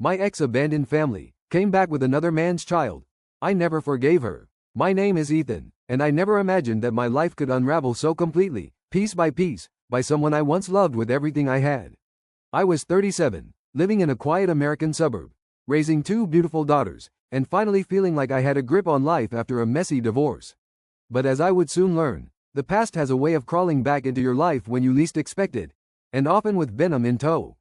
My ex abandoned family, came back with another man's child. I never forgave her. My name is Ethan, and I never imagined that my life could unravel so completely, piece by someone I once loved with everything I had. I was 37, living in a quiet American suburb, raising two beautiful daughters, and finally feeling like I had a grip on life after a messy divorce. But as I would soon learn, the past has a way of crawling back into your life when you least expect it, and often with venom in tow.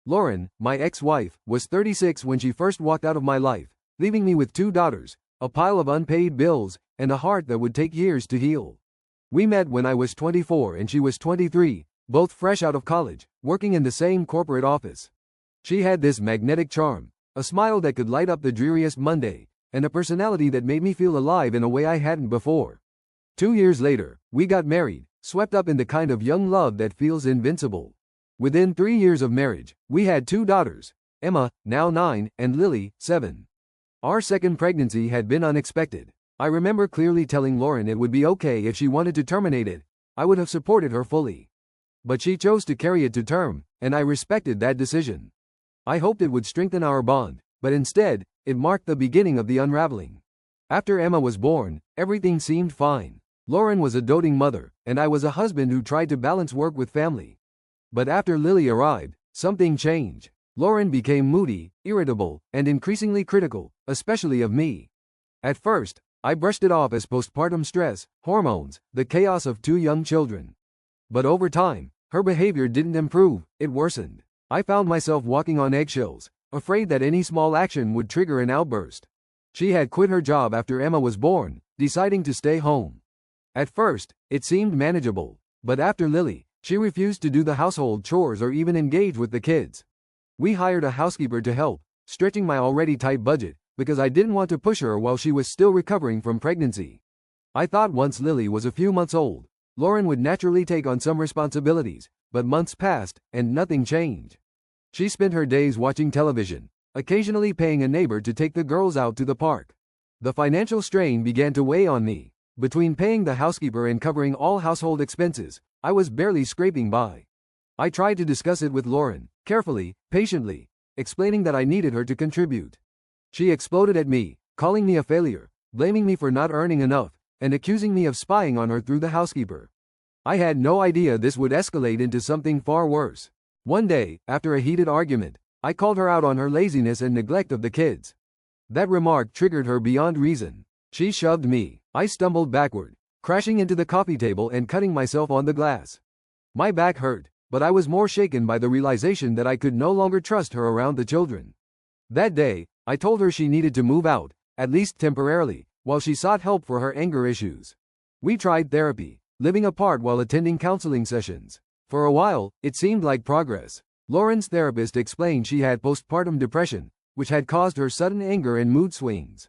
Lauren, my ex-wife, was 36 when she first walked out of my life, leaving me with two daughters, a pile of unpaid bills, and a heart that would take years to heal. We met when I was 24 and she was 23, both fresh out of college, working in the same corporate office. She had this magnetic charm, a smile that could light up the dreariest Monday, and a personality that made me feel alive in a way I hadn't before. 2 years later, we got married, swept up in the kind of young love that feels invincible. Within 3 years of marriage, we had two daughters, Emma, now 9, and Lily, 7. Our second pregnancy had been unexpected. I remember clearly telling Lauren it would be okay if she wanted to terminate it. I would have supported her fully. But she chose to carry it to term, and I respected that decision. I hoped it would strengthen our bond, but instead, it marked the beginning of the unraveling. After Emma was born, everything seemed fine. Lauren was a doting mother, and I was a husband who tried to balance work with family. But after Lily arrived, something changed. Lauren became moody, irritable, and increasingly critical, especially of me. At first, I brushed it off as postpartum stress, hormones, the chaos of two young children. But over time, her behavior didn't improve, it worsened. I found myself walking on eggshells, afraid that any small action would trigger an outburst. She had quit her job after Emma was born, deciding to stay home. At first, it seemed manageable, but after Lily, she refused to do the household chores or even engage with the kids. We hired a housekeeper to help, stretching my already tight budget, because I didn't want to push her while she was still recovering from pregnancy. I thought once Lily was a few months old, Lauren would naturally take on some responsibilities, but months passed, and nothing changed. She spent her days watching television, occasionally paying a neighbor to take the girls out to the park. The financial strain began to weigh on me. Between paying the housekeeper and covering all household expenses, I was barely scraping by. I tried to discuss it with Lauren, carefully, patiently, explaining that I needed her to contribute. She exploded at me, calling me a failure, blaming me for not earning enough, and accusing me of spying on her through the housekeeper. I had no idea this would escalate into something far worse. One day, after a heated argument, I called her out on her laziness and neglect of the kids. That remark triggered her beyond reason. She shoved me. I stumbled backward, crashing into the coffee table and cutting myself on the glass. My back hurt, but I was more shaken by the realization that I could no longer trust her around the children. That day, I told her she needed to move out, at least temporarily, while she sought help for her anger issues. We tried therapy, living apart while attending counseling sessions. For a while, it seemed like progress. Lauren's therapist explained she had postpartum depression, which had caused her sudden anger and mood swings.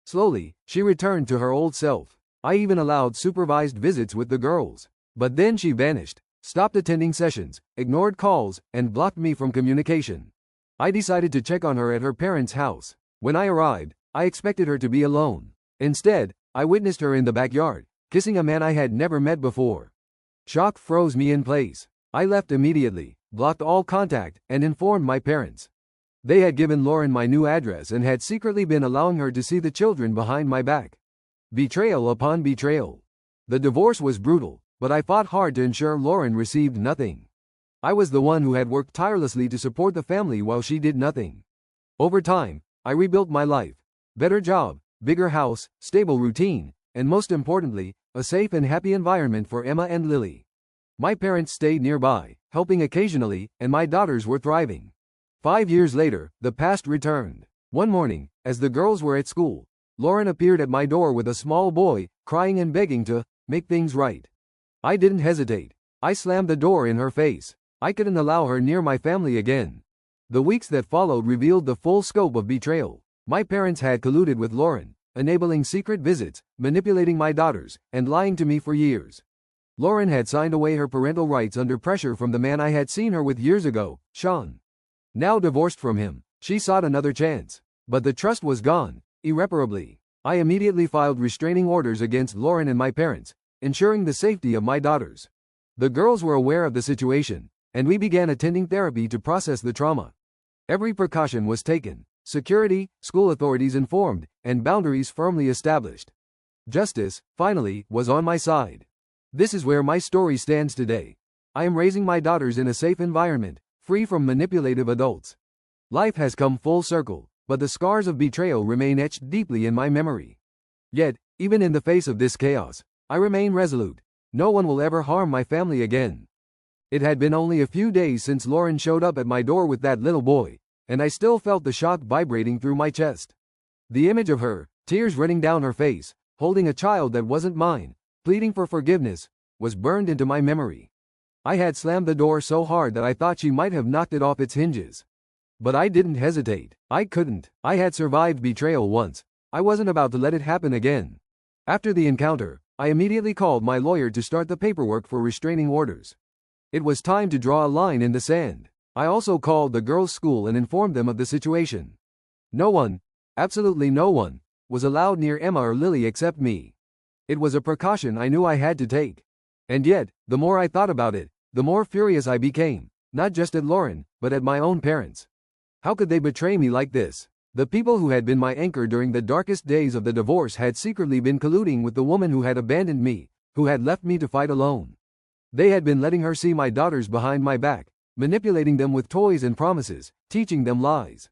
Slowly, she returned to her old self. I even allowed supervised visits with the girls. But then she vanished, stopped attending sessions, ignored calls, and blocked me from communication. I decided to check on her at her parents' house. When I arrived, I expected her to be alone. Instead, I witnessed her in the backyard, kissing a man I had never met before. Shock froze me in place. I left immediately, blocked all contact, and informed my parents. They had given Lauren my new address and had secretly been allowing her to see the children behind my back. Betrayal upon betrayal. The divorce was brutal, but I fought hard to ensure Lauren received nothing. I was the one who had worked tirelessly to support the family while she did nothing. Over time, I rebuilt my life. Better job, bigger house, stable routine, and most importantly, a safe and happy environment for Emma and Lily. My parents stayed nearby, helping occasionally, and my daughters were thriving. 5 years later, the past returned. One morning, as the girls were at school, Lauren appeared at my door with a small boy, crying and begging to make things right. I didn't hesitate. I slammed the door in her face. I couldn't allow her near my family again. The weeks that followed revealed the full scope of betrayal. My parents had colluded with Lauren, enabling secret visits, manipulating my daughters, and lying to me for years. Lauren had signed away her parental rights under pressure from the man I had seen her with years ago, Sean. Now divorced from him, she sought another chance. But the trust was gone, irreparably. I immediately filed restraining orders against Lauren and my parents, ensuring the safety of my daughters. The girls were aware of the situation, and we began attending therapy to process the trauma. Every precaution was taken, security, school authorities informed, and boundaries firmly established. Justice, finally, was on my side. This is where my story stands today. I am raising my daughters in a safe environment, free from manipulative adults. Life has come full circle, but the scars of betrayal remain etched deeply in my memory. Yet, even in the face of this chaos, I remain resolute. No one will ever harm my family again. It had been only a few days since Lauren showed up at my door with that little boy, and I still felt the shock vibrating through my chest. The image of her, tears running down her face, holding a child that wasn't mine, pleading for forgiveness, was burned into my memory. I had slammed the door so hard that I thought she might have knocked it off its hinges. But I didn't hesitate. I couldn't. I had survived betrayal once. I wasn't about to let it happen again. After the encounter, I immediately called my lawyer to start the paperwork for restraining orders. It was time to draw a line in the sand. I also called the girls' school and informed them of the situation. No one, absolutely no one, was allowed near Emma or Lily except me. It was a precaution I knew I had to take. And yet, the more I thought about it, the more furious I became, not just at Lauren, but at my own parents. How could they betray me like this? The people who had been my anchor during the darkest days of the divorce had secretly been colluding with the woman who had abandoned me, who had left me to fight alone. They had been letting her see my daughters behind my back, manipulating them with toys and promises, teaching them lies.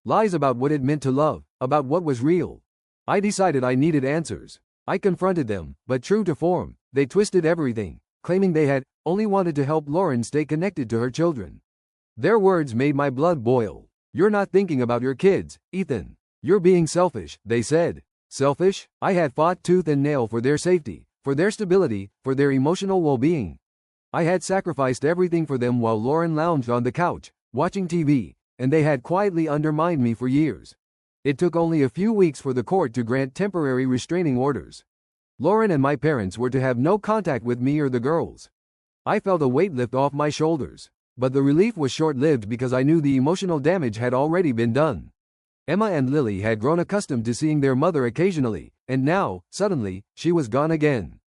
Lies about what it meant to love, about what was real. I decided I needed answers. I confronted them, but true to form, they twisted everything, claiming they had only wanted to help Lauren stay connected to her children. Their words made my blood boil. "You're not thinking about your kids, Ethan. You're being selfish," they said. Selfish? I had fought tooth and nail for their safety, for their stability, for their emotional well-being. I had sacrificed everything for them while Lauren lounged on the couch, watching TV, and they had quietly undermined me for years. It took only a few weeks for the court to grant temporary restraining orders. Lauren and my parents were to have no contact with me or the girls. I felt a weight lift off my shoulders. But the relief was short-lived because I knew the emotional damage had already been done. Emma and Lily had grown accustomed to seeing their mother occasionally, and now, suddenly, she was gone again.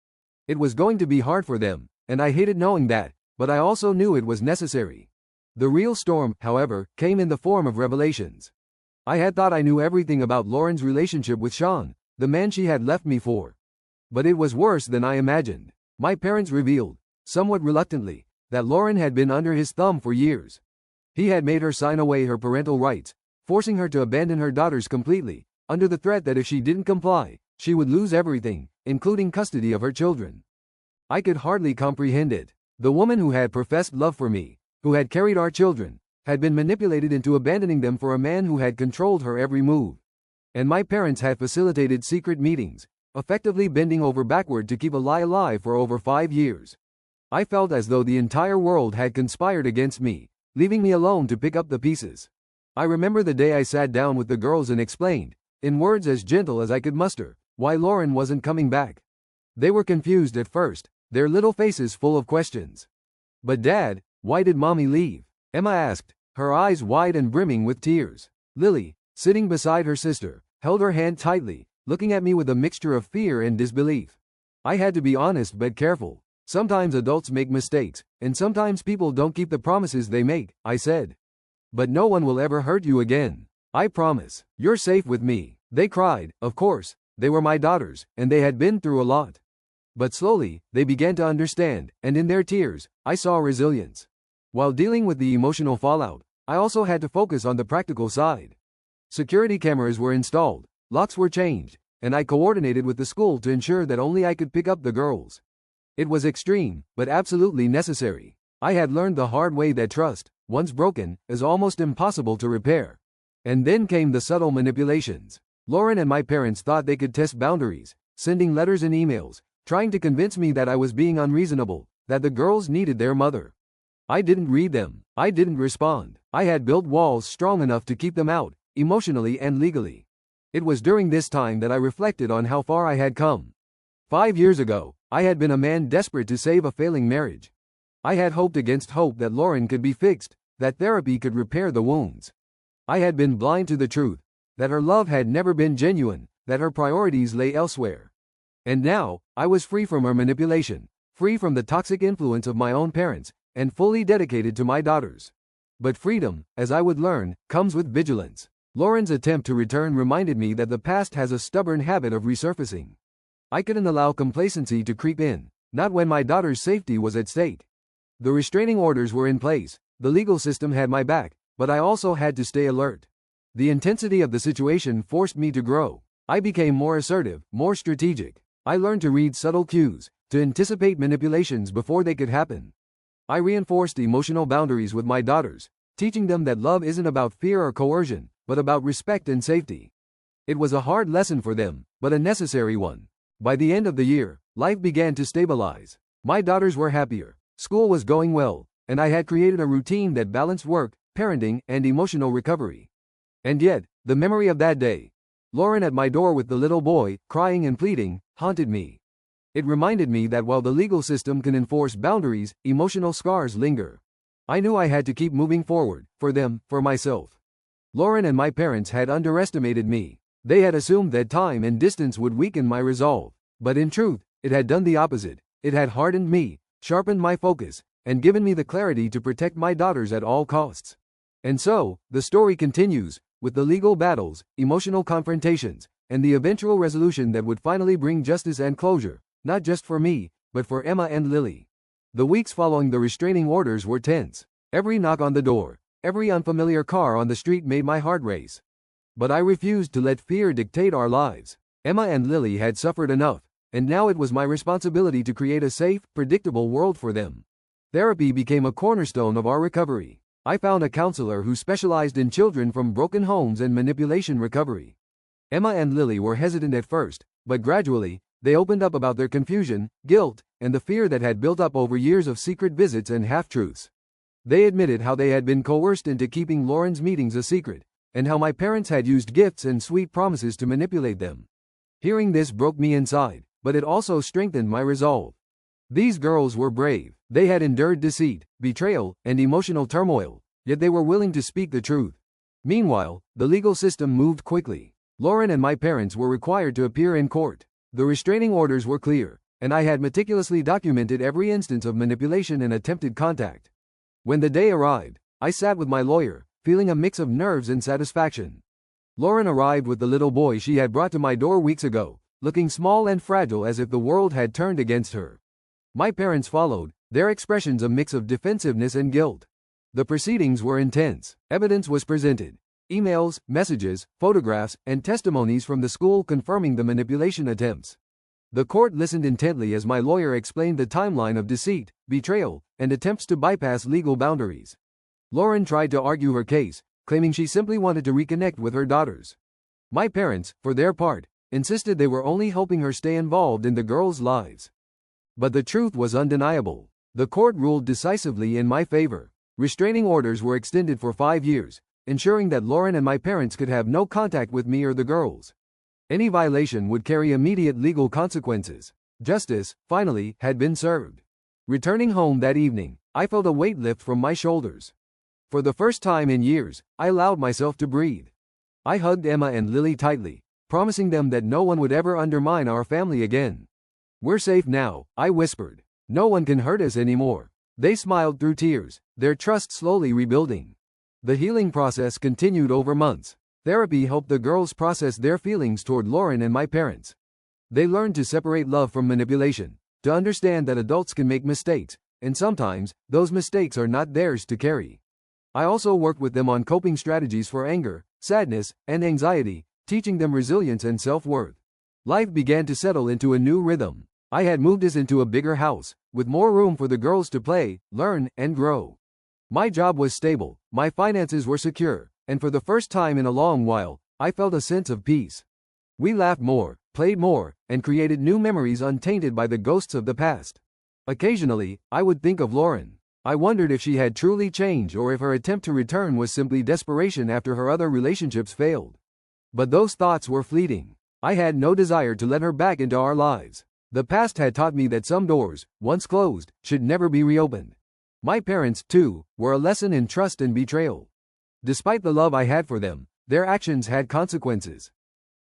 It was going to be hard for them, and I hated knowing that, but I also knew it was necessary. The real storm, however, came in the form of revelations. I had thought I knew everything about Lauren's relationship with Sean, the man she had left me for. But it was worse than I imagined. My parents revealed, somewhat reluctantly, that Lauren had been under his thumb for years. He had made her sign away her parental rights, forcing her to abandon her daughters completely, under the threat that if she didn't comply, she would lose everything, including custody of her children. I could hardly comprehend it. The woman who had professed love for me, who had carried our children, had been manipulated into abandoning them for a man who had controlled her every move. And my parents had facilitated secret meetings, effectively bending over backward to keep a lie alive for over 5 years. I felt as though the entire world had conspired against me, leaving me alone to pick up the pieces. I remember the day I sat down with the girls and explained, in words as gentle as I could muster, why Lauren wasn't coming back. They were confused at first, their little faces full of questions. "But Dad, why did Mommy leave?" Emma asked, her eyes wide and brimming with tears. Lily, sitting beside her sister, held her hand tightly, looking at me with a mixture of fear and disbelief. I had to be honest but careful. "Sometimes adults make mistakes, and sometimes people don't keep the promises they make," I said. "But no one will ever hurt you again. I promise. You're safe with me." They cried, of course. They were my daughters, and they had been through a lot. But slowly, they began to understand, and in their tears, I saw resilience. While dealing with the emotional fallout, I also had to focus on the practical side. Security cameras were installed, locks were changed, and I coordinated with the school to ensure that only I could pick up the girls. It was extreme, but absolutely necessary. I had learned the hard way that trust, once broken, is almost impossible to repair. And then came the subtle manipulations. Lauren and my parents thought they could test boundaries, sending letters and emails, trying to convince me that I was being unreasonable, that the girls needed their mother. I didn't read them. I didn't respond. I had built walls strong enough to keep them out, emotionally and legally. It was during this time that I reflected on how far I had come. 5 years ago, I had been a man desperate to save a failing marriage. I had hoped against hope that Lauren could be fixed, that therapy could repair the wounds. I had been blind to the truth, that her love had never been genuine, that her priorities lay elsewhere. And now, I was free from her manipulation, free from the toxic influence of my own parents, and fully dedicated to my daughters. But freedom, as I would learn, comes with vigilance. Lauren's attempt to return reminded me that the past has a stubborn habit of resurfacing. I couldn't allow complacency to creep in, not when my daughter's safety was at stake. The restraining orders were in place, the legal system had my back, but I also had to stay alert. The intensity of the situation forced me to grow. I became more assertive, more strategic. I learned to read subtle cues, to anticipate manipulations before they could happen. I reinforced emotional boundaries with my daughters, teaching them that love isn't about fear or coercion, but about respect and safety. It was a hard lesson for them, but a necessary one. By the end of the year, life began to stabilize. My daughters were happier, school was going well, and I had created a routine that balanced work, parenting, and emotional recovery. And yet, the memory of that day, Lauren at my door with the little boy, crying and pleading, haunted me. It reminded me that while the legal system can enforce boundaries, emotional scars linger. I knew I had to keep moving forward, for them, for myself. Lauren and my parents had underestimated me. They had assumed that time and distance would weaken my resolve. But in truth, it had done the opposite. It had hardened me, sharpened my focus, and given me the clarity to protect my daughters at all costs. And so, the story continues, with the legal battles, emotional confrontations, and the eventual resolution that would finally bring justice and closure, not just for me, but for Emma and Lily. The weeks following the restraining orders were tense. Every knock on the door, every unfamiliar car on the street made my heart race. But I refused to let fear dictate our lives. Emma and Lily had suffered enough, and now it was my responsibility to create a safe, predictable world for them. Therapy became a cornerstone of our recovery. I found a counselor who specialized in children from broken homes and manipulation recovery. Emma and Lily were hesitant at first, but gradually, they opened up about their confusion, guilt, and the fear that had built up over years of secret visits and half-truths. They admitted how they had been coerced into keeping Lauren's meetings a secret, and how my parents had used gifts and sweet promises to manipulate them. Hearing this broke me inside, but it also strengthened my resolve. These girls were brave. They had endured deceit, betrayal, and emotional turmoil, yet they were willing to speak the truth. Meanwhile, the legal system moved quickly. Lauren and my parents were required to appear in court. The restraining orders were clear, and I had meticulously documented every instance of manipulation and attempted contact. When the day arrived, I sat with my lawyer, feeling a mix of nerves and satisfaction. Lauren arrived with the little boy she had brought to my door weeks ago, looking small and fragile as if the world had turned against her. My parents followed, their expressions a mix of defensiveness and guilt. The proceedings were intense. Evidence was presented. Emails, messages, photographs, and testimonies from the school confirming the manipulation attempts. The court listened intently as my lawyer explained the timeline of deceit, betrayal, and attempts to bypass legal boundaries. Lauren tried to argue her case, claiming she simply wanted to reconnect with her daughters. My parents, for their part, insisted they were only helping her stay involved in the girls' lives. But the truth was undeniable. The court ruled decisively in my favor. Restraining orders were extended for 5 years, ensuring that Lauren and my parents could have no contact with me or the girls. Any violation would carry immediate legal consequences. Justice, finally, had been served. Returning home that evening, I felt a weight lift from my shoulders. For the first time in years, I allowed myself to breathe. I hugged Emma and Lily tightly, promising them that no one would ever undermine our family again. "We're safe now," I whispered. "No one can hurt us anymore." They smiled through tears, their trust slowly rebuilding. The healing process continued over months. Therapy helped the girls process their feelings toward Lauren and my parents. They learned to separate love from manipulation, to understand that adults can make mistakes, and sometimes, those mistakes are not theirs to carry. I also worked with them on coping strategies for anger, sadness, and anxiety, teaching them resilience and self-worth. Life began to settle into a new rhythm. I had moved us into a bigger house, with more room for the girls to play, learn, and grow. My job was stable, my finances were secure, and for the first time in a long while, I felt a sense of peace. We laughed more, played more, and created new memories untainted by the ghosts of the past. Occasionally, I would think of Lauren. I wondered if she had truly changed or if her attempt to return was simply desperation after her other relationships failed. But those thoughts were fleeting. I had no desire to let her back into our lives. The past had taught me that some doors, once closed, should never be reopened. My parents, too, were a lesson in trust and betrayal. Despite the love I had for them, their actions had consequences.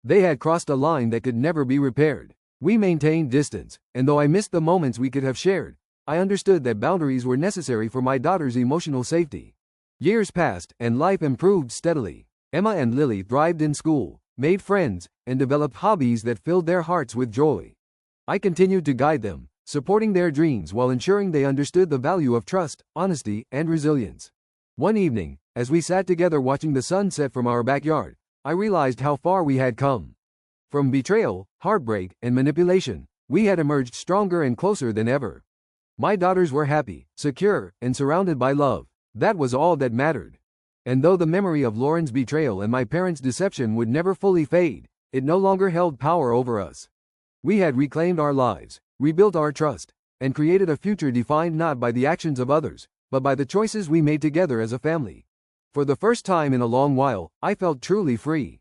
They had crossed a line that could never be repaired. We maintained distance, and though I missed the moments we could have shared, I understood that boundaries were necessary for my daughter's emotional safety. Years passed, and life improved steadily. Emma and Lily thrived in school, made friends, and developed hobbies that filled their hearts with joy. I continued to guide them, supporting their dreams while ensuring they understood the value of trust, honesty, and resilience. One evening, as we sat together watching the sun set from our backyard, I realized how far we had come. From betrayal, heartbreak, and manipulation, we had emerged stronger and closer than ever. My daughters were happy, secure, and surrounded by love. That was all that mattered. And though the memory of Lauren's betrayal and my parents' deception would never fully fade, it no longer held power over us. We had reclaimed our lives, rebuilt our trust, and created a future defined not by the actions of others, but by the choices we made together as a family. For the first time in a long while, I felt truly free.